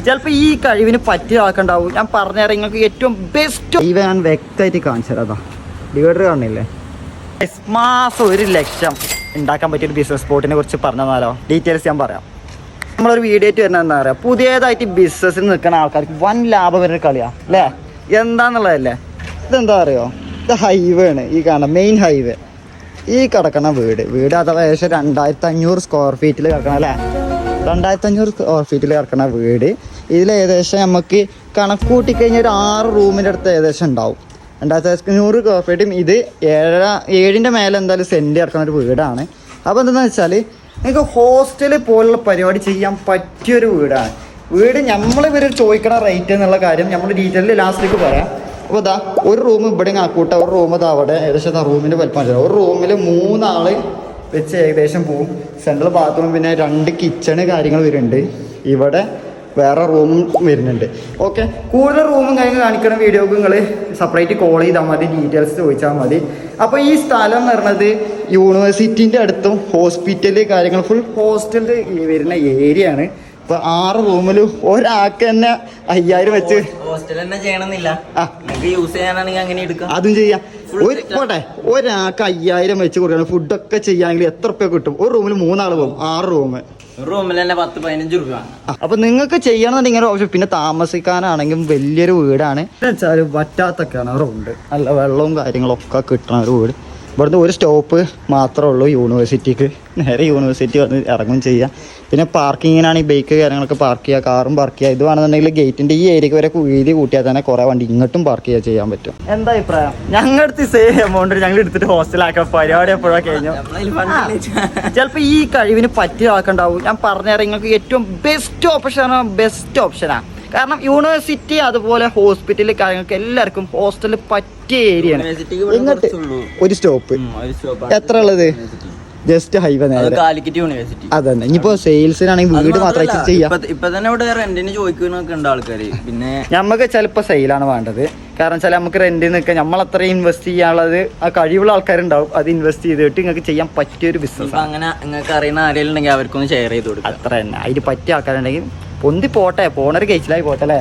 ചിലപ്പോ ഈ കഴിവിന് പറ്റിയ ആൾക്കുണ്ടാവും. ഞാൻ പറഞ്ഞുതരാം നിങ്ങൾക്ക് ഏറ്റവും ബെസ്റ്റ് ഇവ ഞാൻ വ്യക്തമായിട്ട് കാണിച്ചതാ. ഡിവൈഡർ കാണില്ലേ? മാസം 1 ലക്ഷം ഉണ്ടാക്കാൻ പറ്റിയൊരു ബിസിനസ് സ്പോട്ടിനെ കുറിച്ച് പറഞ്ഞാലോ? ഡീറ്റെയിൽസ് ഞാൻ പറയാം. നമ്മളൊരു വീഡിയോ ആയിട്ട് വരുന്നത് എന്താ പറയുക, പുതിയതായിട്ട് ബിസിനസ്സിൽ നിൽക്കുന്ന ആൾക്കാർക്ക് വൻ ലാഭം വരുന്ന കളിയാണ് അല്ലേ? എന്താന്നുള്ളതല്ലേ? ഇതെന്താ അറിയോ? ഇത് ഹൈവേ ആണ്. ഈ കാണാം മെയിൻ ഹൈവേ. ഈ കിടക്കണ വീട് അഥവാ ഏകദേശം 2500 സ്ക്വയർ ഫീറ്റിൽ കിടക്കണം അല്ലേ? 2500 സ്ക്വയർ ഫീറ്റിൽ കിടക്കണ വീട്. ഇതിൽ ഏകദേശം നമുക്ക് കണക്ക് കൂട്ടിക്കഴിഞ്ഞാൽ ഒരു 6 റൂമിൻ്റെ അടുത്ത് ഏകദേശം ഉണ്ടാവും. 2500 സ്ക്വയർ ഫീറ്റും ഇത് 7ൻ്റെ മേലെ എന്തായാലും സെൻറ്റ് കിടക്കുന്ന ഒരു വീടാണ്. അപ്പോൾ എന്താണെന്ന് വെച്ചാൽ നിങ്ങൾക്ക് ഹോസ്റ്റൽ പോലുള്ള പരിപാടി ചെയ്യാൻ പറ്റിയൊരു വീടാണ്. വീട് ഇവർ ചോദിക്കണ റേറ്റ് എന്നുള്ള കാര്യം നമ്മൾ ഡീറ്റെയിലിൽ ലാസ്റ്റിലേക്ക് പറയാം. അപ്പോൾ ഇതാ ഒരു റൂം ഇവിടെ ആക്കൂട്ട, ഒരു റൂം ഇതാ അവിടെ ഏകദേശം റൂമിൻ്റെ വലിപ്പം. ഒരു റൂമിൽ 3 ആൾ വെച്ച് ഏകദേശം പോവും. സെൻട്രൽ ബാത്റൂം, പിന്നെ 2 കിച്ചണ് കാര്യങ്ങൾ വരുന്നുണ്ട്. ഇവിടെ വേറെ റൂമും വരുന്നുണ്ട്. ഓക്കെ, കൂടുതൽ റൂമും കാര്യങ്ങൾ കാണിക്കുന്ന വീഡിയോക്ക് നിങ്ങൾ സെപ്പറേറ്റ് കോൾ ചെയ്താൽ മതി, ഡീറ്റെയിൽസ് ചോദിച്ചാൽ മതി. അപ്പോൾ ഈ സ്ഥലം എന്ന് പറയുന്നത് യൂണിവേഴ്സിറ്റിൻ്റെ അടുത്തും ഹോസ്പിറ്റല് കാര്യങ്ങൾ ഫുൾ ഹോസ്റ്റലിൽ വരുന്ന ഏരിയ ആണ്. ഇപ്പൊ 6 റൂമിൽ ഒരാൾക്ക് തന്നെ 5000 വെച്ച് ഹോസ്റ്റൽ തന്നെ ചെയ്യണമെന്നില്ല, യൂസ് ചെയ്യാനാണെങ്കിൽ അങ്ങനെ എടുക്കാം. അതും ചെയ്യാം. പോട്ടെ, ഒരാൾക്ക് 5000 വെച്ച് കൊടുക്കണം. ഫുഡൊക്കെ ചെയ്യുകയാണെങ്കിൽ എത്ര രൂപ കിട്ടും? ഒരു റൂമിൽ 3 ആൾ പോകും. 6 റൂം, റൂമിൽ തന്നെ 10-15 രൂപ. അപ്പൊ നിങ്ങൾക്ക് ചെയ്യണമെന്നുണ്ടെങ്കിൽ ഓപ്ഷൻ. പിന്നെ താമസിക്കാനാണെങ്കിലും വലിയൊരു വീടാണ് വെച്ചാൽ പറ്റാത്ത കിണറുണ്ട്, നല്ല വെള്ളവും കാര്യങ്ങളൊക്കെ കിട്ടണ ഒരു വീട്. ഇവിടുന്ന് ഒരു സ്റ്റോപ്പ് മാത്രമേ ഉള്ളൂ യൂണിവേഴ്സിറ്റിക്ക്. നേരെ യൂണിവേഴ്സിറ്റി വന്ന് ഇറങ്ങും ചെയ്യാം. പിന്നെ പാർക്കിങ്ങിനാണ് ഈ ബൈക്ക് കാര്യങ്ങളൊക്കെ പാർക്ക് ചെയ്യുക, കാറും പാർക്ക് ചെയ്യുക. ഇത് വേണമെന്നുണ്ടെങ്കിൽ ഗേറ്റിൻ്റെ ഈ ഏരിയക്ക് വരെ വീതി കൂട്ടിയാൽ തന്നെ കുറേ വണ്ടി ഇങ്ങോട്ടും പാർക്ക് ചെയ്യാൻ പറ്റും. എന്താ അഭിപ്രായം? ഞങ്ങളുടെ സെയിം എമൗണ്ട് ഞങ്ങൾ എടുത്തിട്ട് ഹോസ്റ്റലാക്കാൻ പരിപാടി എപ്പോഴാണ് കഴിഞ്ഞു. ചിലപ്പോൾ ഈ കഴിവിന് പറ്റിയ ആൾക്കുണ്ടാവും. ഞാൻ പറഞ്ഞുതരാം, നിങ്ങൾക്ക് ഏറ്റവും ബെസ്റ്റ് ഓപ്ഷനാണ്. കാരണം യൂണിവേഴ്സിറ്റി അതുപോലെ ഹോസ്പിറ്റൽ കാര്യങ്ങൾക്ക് എല്ലാവർക്കും ഹോസ്റ്റലിൽ പറ്റിയ ഏരിയ ആണ്. ഇങ്ങോട്ട് ഒരു സ്റ്റോപ്പ് എത്ര ഉള്ളത്? ജസ്റ്റ് ഹൈവേ നേരെ കാലിക്കറ്റ് യൂണിവേഴ്സിറ്റി. അതന്നെ. ഇനിയിപ്പോ സെയിൽസിനാണെങ്കിൽ വീട് മാത്രമായിട്ട് ചെയ്യാം. ഇപ്പൊ തന്നെ ഇവിടെ റെന്റിന് ചോദിക്കുന്നൊക്കെ ഉണ്ട് ആൾക്കാര്. പിന്നെ നമുക്ക് ചിലപ്പോ സെയിലാണ് വേണ്ടത്. കാരണം വെച്ചാൽ നമുക്ക് റെന്റിൽ നിൽക്കാൻ നമ്മളത്രയും ഇൻവെസ്റ്റ് ചെയ്യാനുള്ളത് ആ കഴിവുള്ള ആൾക്കാരുണ്ടാവും. അത് ഇൻവെസ്റ്റ് ചെയ്തിട്ട് നിങ്ങൾക്ക് ചെയ്യാൻ പറ്റിയൊരു ബിസിനസ്. അങ്ങനെ നിങ്ങൾക്ക് അറിയുന്ന ആരെങ്കിലും ഉണ്ടെങ്കിൽ അവർക്കൊന്ന് ഷെയർ ചെയ്ത് കൊടുക്കുക. അത്ര തന്നെ. അതിന് പറ്റിയ ആൾക്കാരുണ്ടെങ്കിൽ പൊന്തി പോട്ടെ, പോണൊരു കേസിലായി പോട്ടെ അല്ലേ?